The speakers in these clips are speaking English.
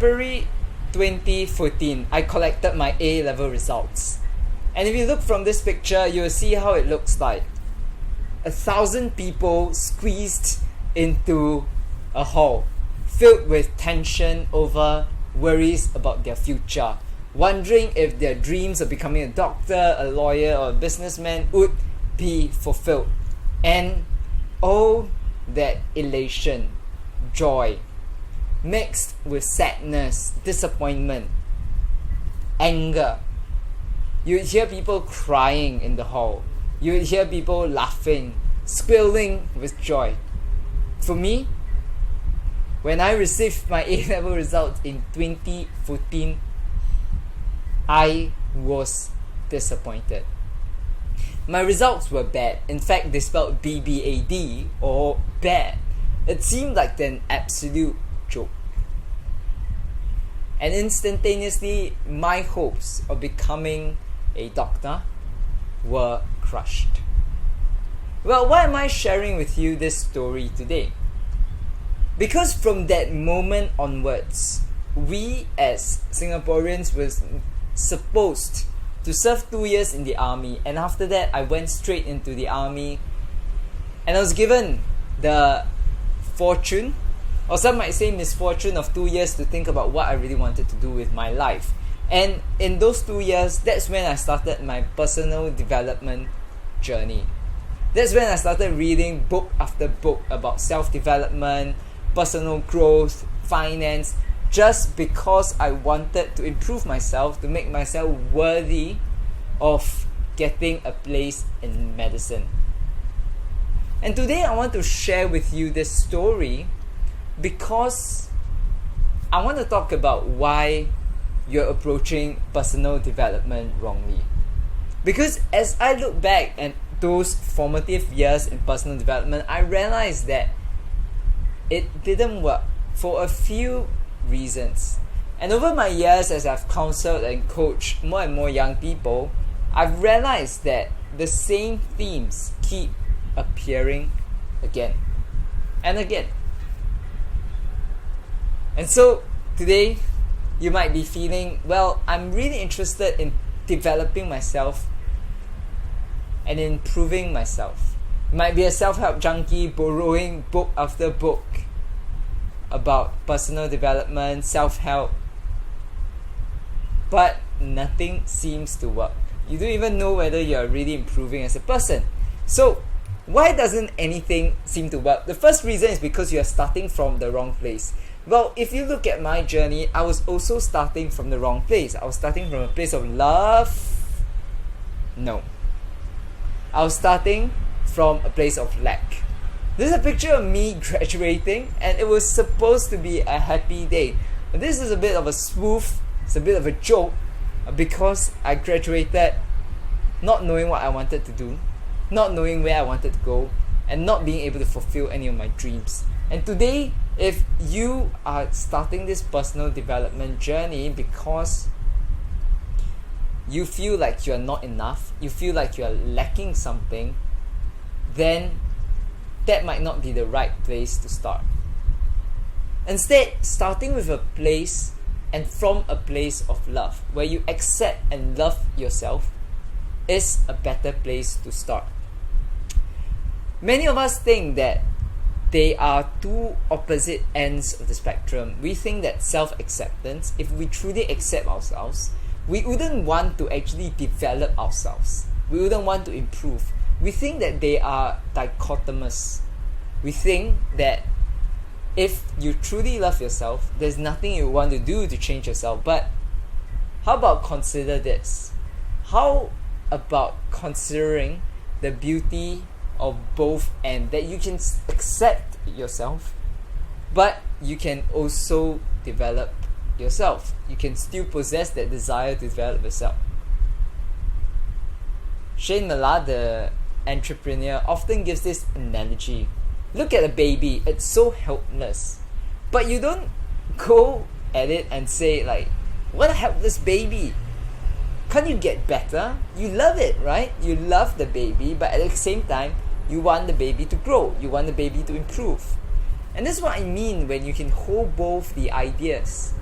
February 2014, I collected my A-level results. And if you look from this picture, you'll see how it looks like. 1,000 people squeezed into a hall, filled with tension over worries about their future, wondering if their dreams of becoming a doctor, a lawyer, or a businessman would be fulfilled. And all that elation, joy, mixed with sadness, disappointment, anger. You would hear people crying in the hall. You would hear people laughing, squealing with joy. For me, when I received my A-level results in 2014, I was disappointed. My results were bad. In fact, they spelled BBAD, or bad. It seemed like an absolute joke. And instantaneously, my hopes of becoming a doctor were crushed. Well, why am I sharing with you this story today? Because from that moment onwards, we as Singaporeans was supposed to serve 2 years in the army, and after that I went straight into the army, and I was given the fortune, or some might say misfortune, of 2 years to think about what I really wanted to do with my life. And in those 2 years, that's when I started my personal development journey. That's when I started reading book after book about self-development, personal growth, finance, just because I wanted to improve myself, to make myself worthy of getting a place in medicine. And today I want to share with you this story because I want to talk about why you're approaching personal development wrongly. Because as I look back at those formative years in personal development, I realized that it didn't work for a few reasons. And over my years as I've counseled and coached more and more young people, I've realized that the same themes keep appearing again and again. And so today you might be feeling, well, I'm really interested in developing myself and improving myself. You might be a self-help junkie borrowing book after book about personal development, self-help, but nothing seems to work. You don't even know whether you're really improving as a person. So why doesn't anything seem to work? The first reason is because you're starting from the wrong place. Well, if you look at my journey, I was also starting from the wrong place. I was starting from a place of love. No. I was starting from a place of lack. This is a picture of me graduating, and it was supposed to be a happy day. But this is a bit of a spoof, it's a bit of a joke, because I graduated not knowing what I wanted to do, not knowing where I wanted to go, and not being able to fulfill any of my dreams. And today, if you are starting this personal development journey because you feel like you're not enough, you feel like you're lacking something, then that might not be the right place to start. Instead, starting with a place and from a place of love, where you accept and love yourself, is a better place to start. Many of us think that they are two opposite ends of the spectrum. We think that self-acceptance, if we truly accept ourselves, we wouldn't want to actually develop ourselves. We wouldn't want to improve. We think that they are dichotomous. We think that if you truly love yourself, there's nothing you want to do to change yourself. But how about consider this? How about considering the beauty of both ends, that you can accept yourself, but you can also develop yourself. You can still possess that desire to develop yourself. Shane Miller, the entrepreneur, often gives this analogy. Look at a baby, it's so helpless. But you don't go at it and say like, what a helpless baby. Can't you get better? You love it, right? You love the baby, but at the same time, you want the baby to grow. You want the baby to improve. And this is what I mean when you can hold both the ideas.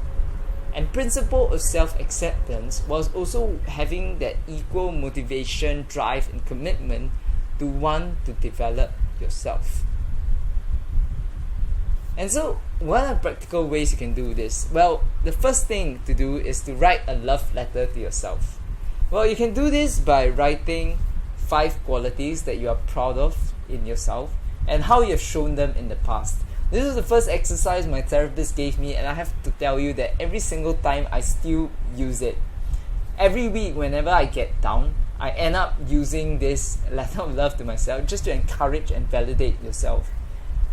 And principle of self-acceptance was also having that equal motivation, drive, and commitment to want to develop yourself. And so, what are practical ways you can do this? Well, the first thing to do is to write a love letter to yourself. Well, you can do this by writing 5 qualities that you are proud of in yourself and how you have shown them in the past. This is the first exercise my therapist gave me, and I have to tell you that every single time I still use it. Every week, whenever I get down, I end up using this letter of love to myself just to encourage and validate yourself.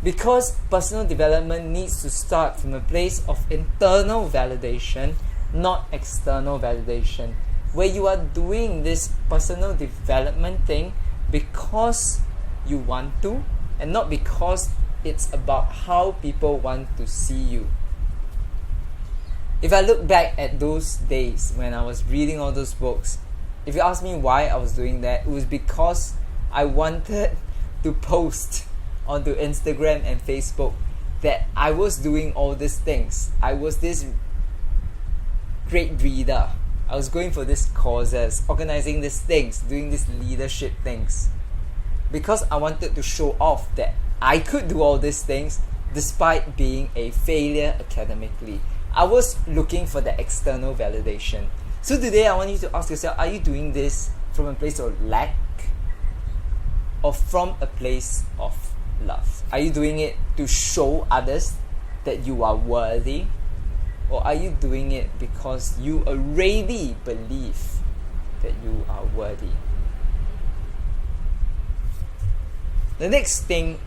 Because personal development needs to start from a place of internal validation, not external validation, where you are doing this personal development thing because you want to, and not because it's about how people want to see you. If I look back at those days when I was reading all those books, if you ask me why I was doing that, it was because I wanted to post onto Instagram and Facebook that I was doing all these things. I was this great reader. I was going for these causes, organizing these things, doing these leadership things. Because I wanted to show off that I could do all these things despite being a failure academically. I was looking for the external validation. So today I want you to ask yourself, are you doing this from a place of lack or from a place of love? Are you doing it to show others that you are worthy? Or are you doing it because you already believe that you are worthy? The next thing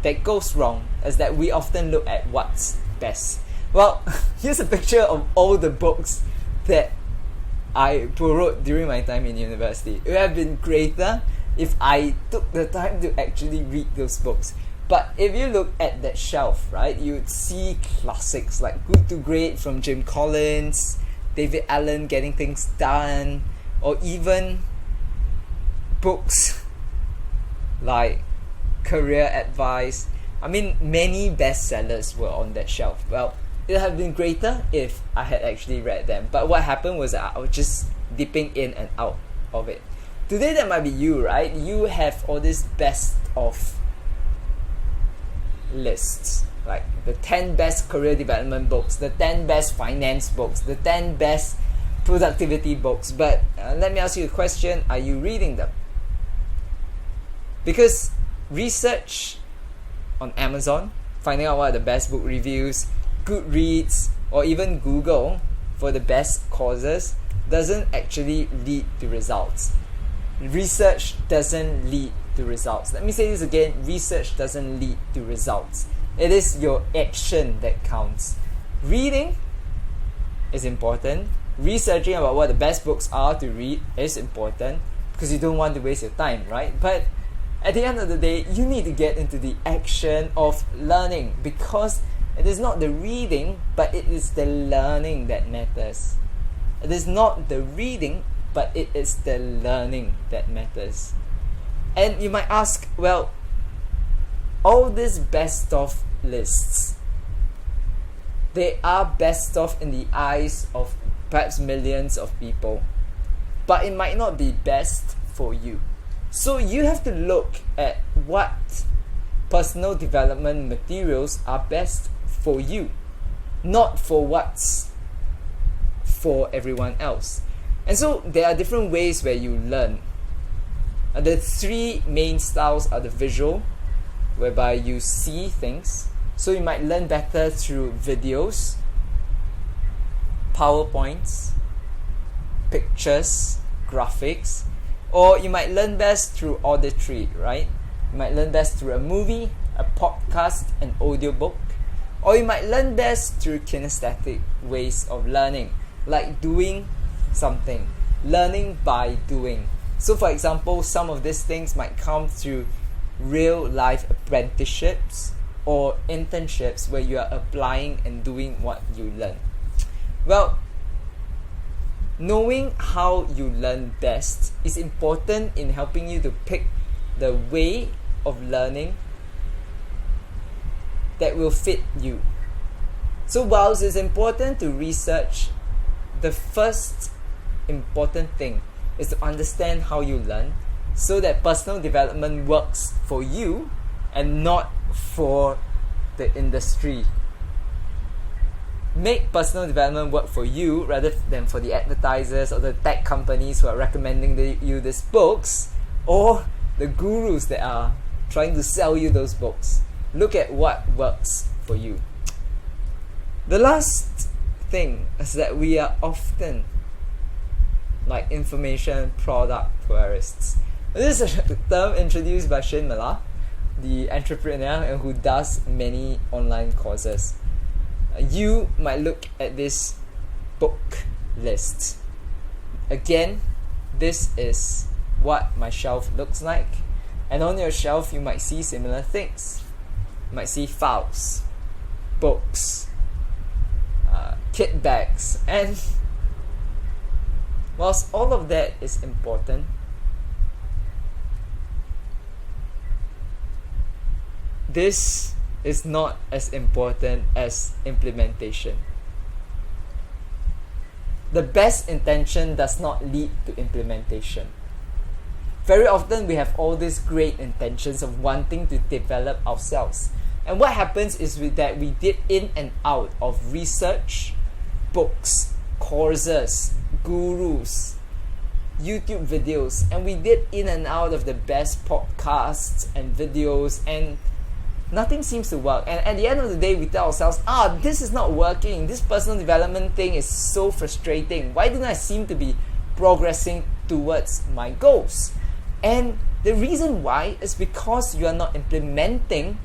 that goes wrong is that we often look at what's best. Well, here's a picture of all the books that I borrowed during my time in university. It would have been greater if I took the time to actually read those books. But if you look at that shelf, right, you would see classics like Good to Great from Jim Collins, David Allen, Getting Things Done, or even books like Career Advice. I mean, many bestsellers were on that shelf. Well, it would have been greater if I had actually read them. But what happened was that I was just dipping in and out of it. Today, that might be you, right? You have all this best of lists, like the 10 best career development books, the 10 best finance books, the 10 best productivity books. But let me ask you a question, are you reading them? Because research on Amazon, finding out what are the best book reviews, Goodreads, or even Google for the best causes doesn't actually lead to results. Research doesn't lead to results. Let me say this again, research doesn't lead to results. It is your action that counts. Reading is important. Researching about what the best books are to read is important because you don't want to waste your time, right? But at the end of the day, you need to get into the action of learning, because it is not the reading, but it is the learning that matters. It is not the reading, but it is the learning that matters. And you might ask, well, all these best of lists, they are best of in the eyes of perhaps millions of people, but it might not be best for you. So you have to look at what personal development materials are best for you, not for what's for everyone else. And so there are different ways where you learn. The 3 main styles are the visual, whereby you see things. So you might learn better through videos, PowerPoints, pictures, graphics, or you might learn best through auditory, right? You might learn best through a movie, a podcast, an audiobook, or you might learn best through kinesthetic ways of learning, like doing something, learning by doing. So for example, some of these things might come through real life apprenticeships or internships where you are applying and doing what you learn. Well, knowing how you learn best is important in helping you to pick the way of learning that will fit you. So whilst it's important to research, the first important thing is to understand how you learn so that personal development works for you and not for the industry. Make personal development work for you rather than for the advertisers or the tech companies who are recommending you these books, or the gurus that are trying to sell you those books. Look at what works for you. The last thing is that we are often like information product tourists. This is a term introduced by Shane Mala, the entrepreneur and who does many online courses. You might look at this book list. Again, this is what my shelf looks like, and on your shelf you might see similar things. You might see files, books, kit bags, and whilst all of that is important, this is not as important as implementation. The best intention does not lead to implementation. Very often we have all these great intentions of wanting to develop ourselves. And what happens is that we dip in and out of research, books, courses, gurus, YouTube videos, and we dip in and out of the best podcasts and videos, and nothing seems to work. And at the end of the day, we tell ourselves, this is not working. This personal development thing is so frustrating. Why don't I seem to be progressing towards my goals? And the reason why is because you are not implementing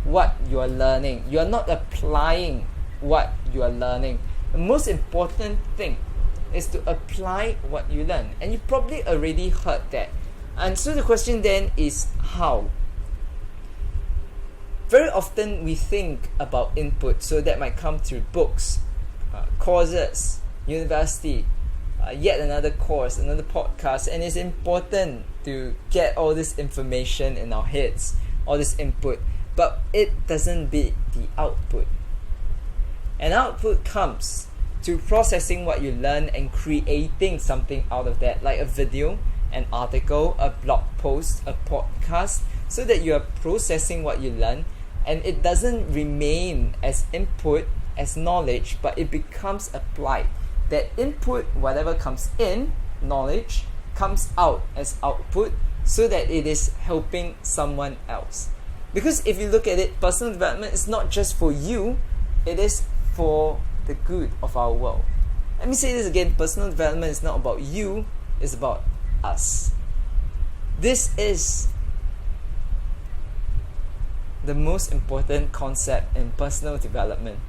what you are learning. You are not applying what you are learning. The most important thing is to apply what you learn. And you probably already heard that. And so the question then is how? Very often we think about input, so that might come through books, courses, university, yet another course, another podcast, and it's important to get all this information in our heads, all this input, but it doesn't beat the output. And output comes to processing what you learn and creating something out of that, like a video, an article, a blog post, a podcast, so that you are processing what you learn. And it doesn't remain as input, as knowledge, but it becomes applied. That input, whatever comes in, knowledge, comes out as output, so that it is helping someone else. Because if you look at it, personal development is not just for you, it is for the good of our world. Let me say this again, personal development is not about you, it's about us. This is the most important concept in personal development.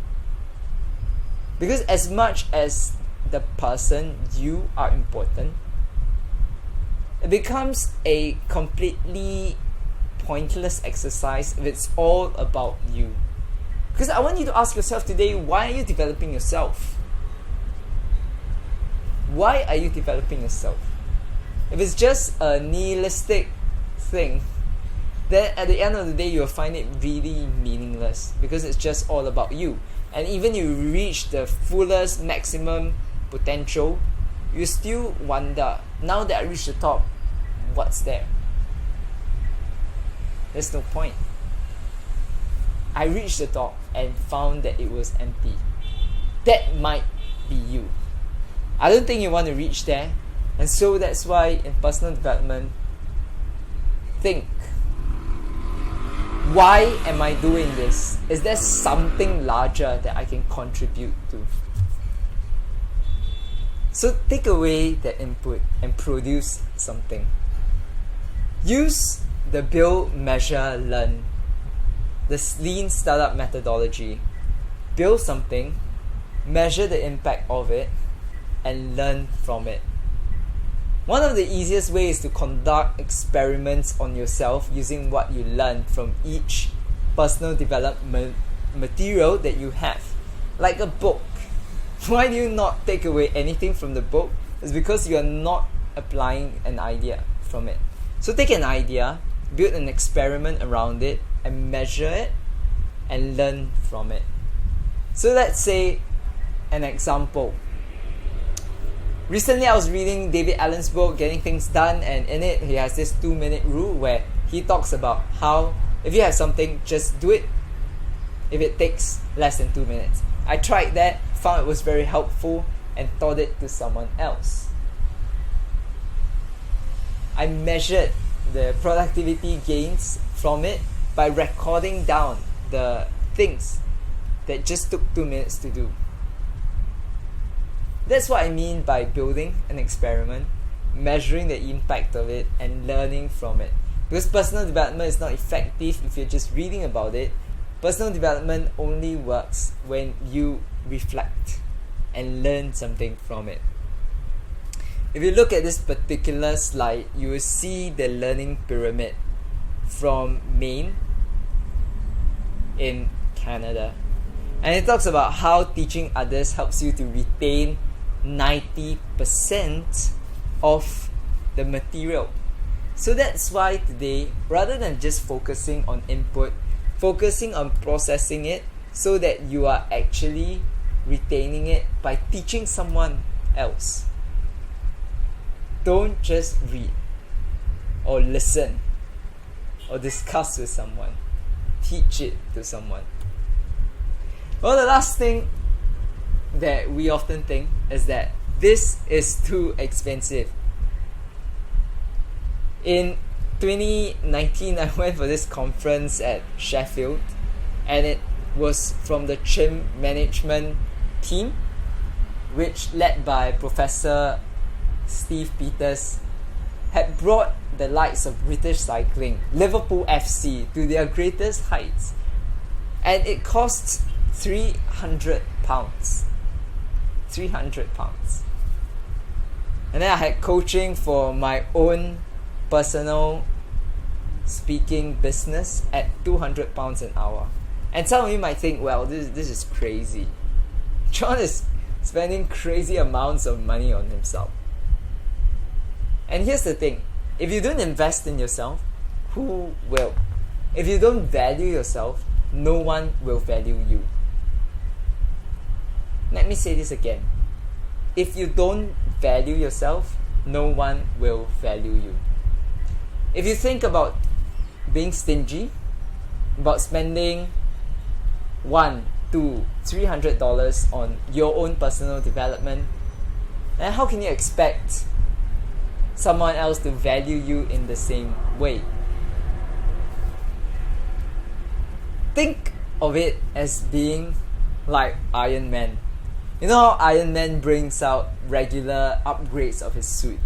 Because as much as the person, you are important, it becomes a completely pointless exercise if it's all about you. Because I want you to ask yourself today, why are you developing yourself? Why are you developing yourself? If it's just a nihilistic thing, then at the end of the day, you'll find it really meaningless because it's just all about you. And even you reach the fullest maximum potential, you still wonder, now that I reached the top, what's there? There's no point. I reached the top and found that it was empty. That might be you. I don't think you want to reach there. And so that's why in personal development, think, why am I doing this? Is there something larger that I can contribute to? So take away that input and produce something. Use the build, measure, learn, the lean startup methodology. Build something, measure the impact of it, and learn from it. One of the easiest ways is to conduct experiments on yourself using what you learn from each personal development material that you have. Like a book. Why do you not take away anything from the book? It's because you are not applying an idea from it. So take an idea, build an experiment around it, and measure it, and learn from it. So let's say an example. Recently I was reading David Allen's book, Getting Things Done, and in it he has this 2-minute rule where he talks about how if you have something, just do it if it takes less than 2 minutes. I tried that, found it was very helpful, and taught it to someone else. I measured the productivity gains from it by recording down the things that just took 2 minutes to do. That's what I mean by building an experiment, measuring the impact of it, and learning from it. Because personal development is not effective if you're just reading about it. Personal development only works when you reflect and learn something from it. If you look at this particular slide, you will see the learning pyramid from Maine in Canada. And it talks about how teaching others helps you to retain 90% of the material. So that's why today, rather than just focusing on input, focusing on processing it so that you are actually retaining it by teaching someone else. Don't just read or listen or discuss with someone. Teach it to someone. Well, the last thing that we often think is that this is too expensive. In 2019, I went for this conference at Sheffield, and it was from the Chim management team, which led by Professor Steve Peters, had brought the likes of British Cycling, Liverpool FC to their greatest heights, and it costs £300. £300. And then I had coaching for my own personal speaking business at £200 an hour. And some of you might think, well, this is crazy. John is spending crazy amounts of money on himself. And here's the thing, if you don't invest in yourself, who will? If you don't value yourself, no one will value you. Let me say this again. If you don't value yourself, no one will value you. If you think about being stingy, about spending $100, $200, $300 on your own personal development, then how can you expect someone else to value you in the same way? Think of it as being like Iron Man. You know how Iron Man brings out regular upgrades of his suit?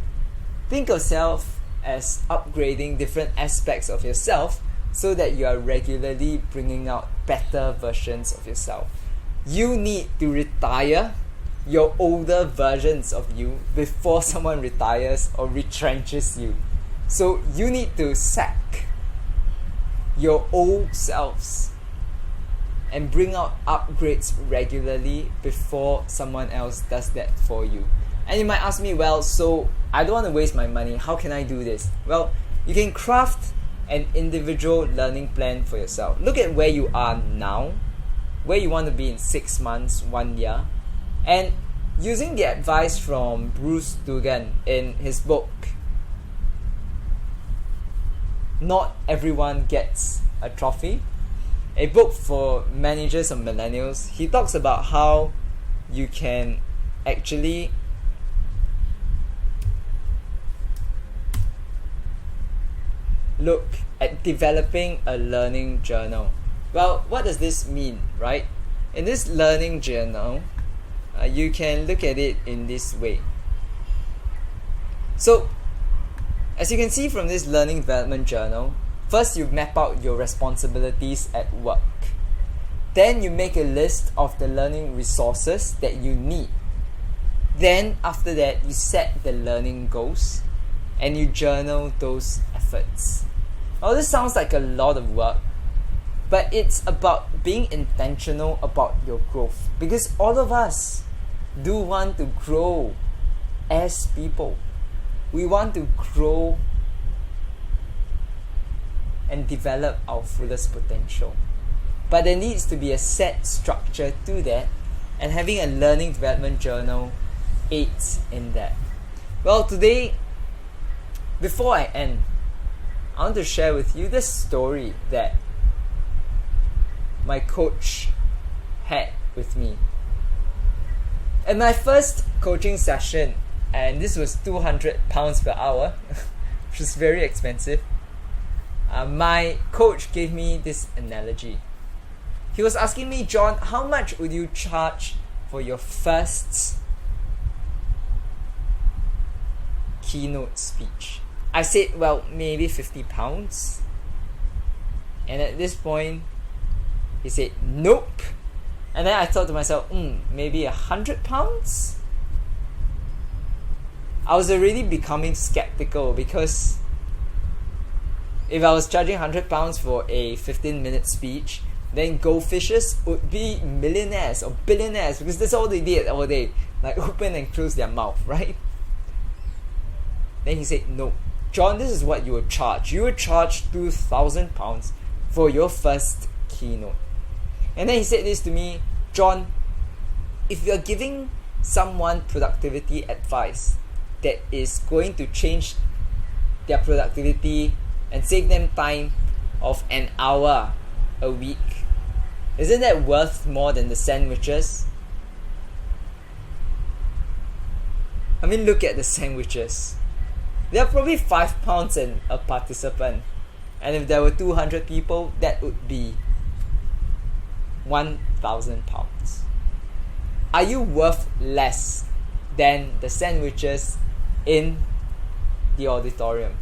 Think of yourself as upgrading different aspects of yourself so that you are regularly bringing out better versions of yourself. You need to retire your older versions of you before someone retires or retrenches you. So you need to sack your old selves and bring out upgrades regularly before someone else does that for you. And you might ask me, well, so I don't want to waste my money. How can I do this? Well, you can craft an individual learning plan for yourself. Look at where you are now, where you want to be in 6 months, 1 year, and using the advice from Bruce Dugan in his book, Not Everyone Gets a Trophy, a book for managers of millennials, he talks about how you can actually look at developing a learning journal. Well, what does this mean, right? In this learning journal, you can look at it in this way. So, as you can see from this learning development journal, first you map out your responsibilities at work. Then you make a list of the learning resources that you need. Then after that, you set the learning goals and you journal those efforts. Well, this sounds like a lot of work, but it's about being intentional about your growth, because all of us do want to grow as people. We want to grow and develop our fullest potential. but there needs to be a set structure to that, and having a learning development journal aids in that. Well, today, before I end, I want to share with you the story that my coach had with me. In my first coaching session, and this was £200 per hour, which is very expensive, my coach gave me this analogy. He was asking me, John, how much would you charge for your first keynote speech? I said, well, maybe £50. And at this point, he said, nope. And then I thought to myself, maybe £100? I was already becoming skeptical, because if I was charging £100 for a 15-minute speech, then goldfishes would be millionaires or billionaires, because that's all they did all day, like open and close their mouth, right? Then he said, no, John, this is what you would charge. You would charge £2,000 for your first keynote. And then he said this to me, John, if you're giving someone productivity advice that is going to change their productivity and save them time of an hour a week, isn't that worth more than the sandwiches? I mean, look at the sandwiches. They're probably £5 in a participant. And if there were 200 people, that would be £1,000. Are you worth less than the sandwiches in the auditorium?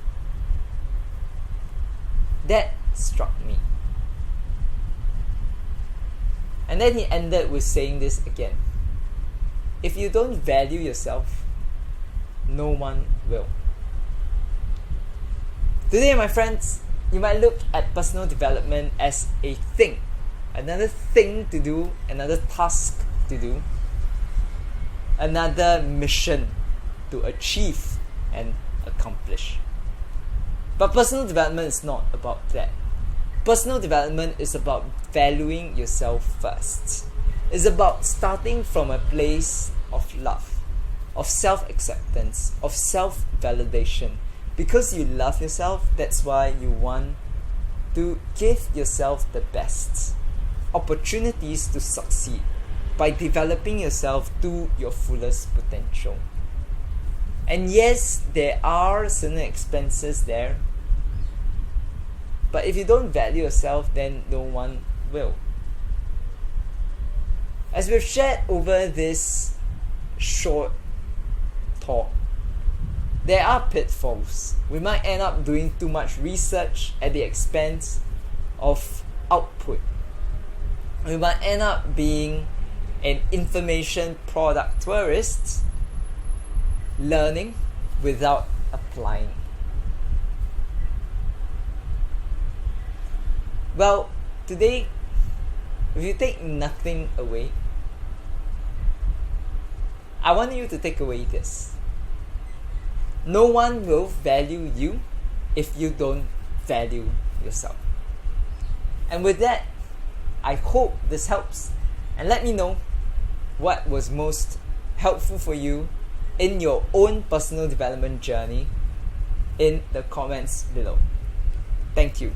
That struck me. And then he ended with saying this again. If you don't value yourself, no one will. Today, my friends, you might look at personal development as a thing. Another thing to do, another task to do, another mission to achieve and accomplish. But personal development is not about that. Personal development is about valuing yourself first. It's about starting from a place of love, of self-acceptance, of self-validation. Because you love yourself, that's why you want to give yourself the best opportunities to succeed by developing yourself to your fullest potential. And yes, there are certain expenses there, but if you don't value yourself, then no one will. As we've shared over this short talk, there are pitfalls. We might end up doing too much research at the expense of output. We might end up being an information product tourist, learning without applying. Well, today, if you take nothing away, I want you to take away this. No one will value you if you don't value yourself. And with that, I hope this helps. And let me know what was most helpful for you in your own personal development journey in the comments below. Thank you.